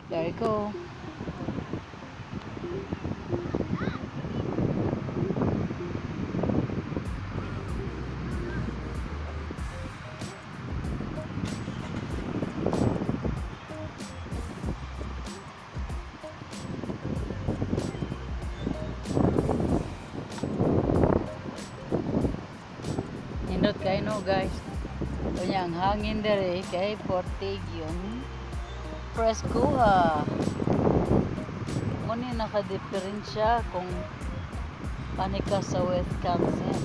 There you go. Nindot kayo no guys. Kanya ang hangin dere kay Portig yun. Fresco ha. Muni naka-diferensya kung panika sa Wisconsin.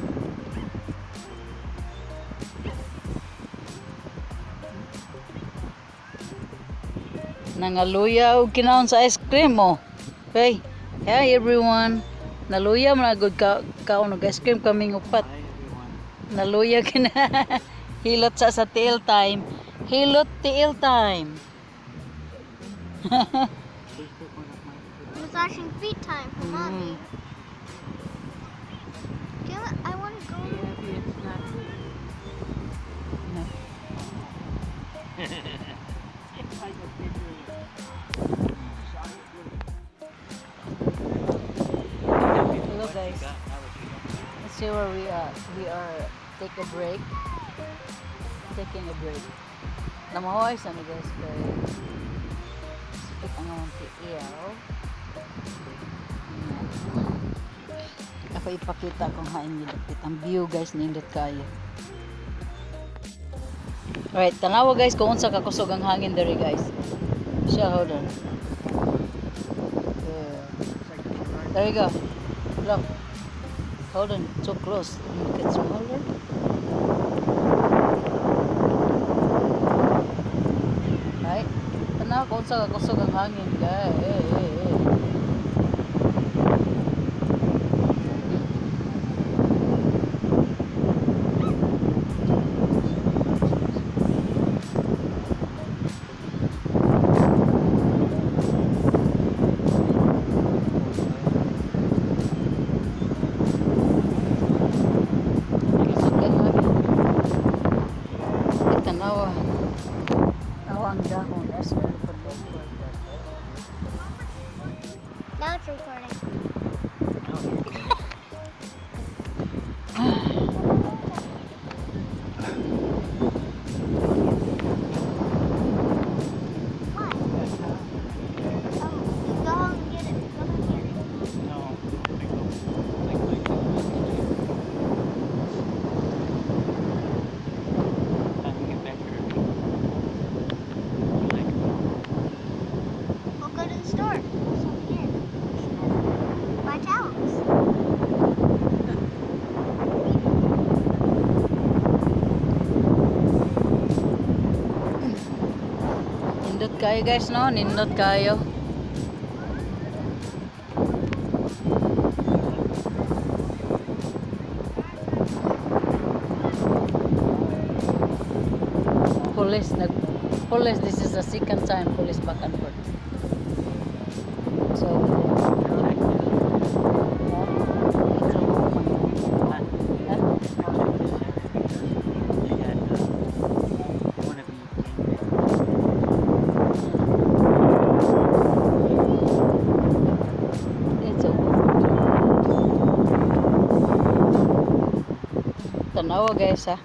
Nangaluya og kinaon sa ice cream mo. Okay. Hi everyone. Naluya man agud kaon og ice cream kaming upat. Naluya kina. Hilot sa tail time. Hilot tail time. Massaging feet time for mommy. Damn it, I want to go. Hello guys. Let's see where we are. We are take a break. Taking a break. Namahoy sa ni guys kay sakit ang among tiil. Ako ipakita kung hain nilapit ang view guys nindot kayo. Alright, tanawa guys kung unsa ka kusog ang hangin dere guys. Siya hold on. There you go. Look. Hold on, so close. Get smaller. Right? Tanaw kung unsa ka kusog ang hangin guys. Nawang dahon. That's very good. Now it's recording. What? Oh, go and get it. Go and get it. We'll go to the store. There's some here. Buy towels. Nindot kayo guys no, nindot kayo. Police, this is the second time police back and forth. So tanawa guys ha.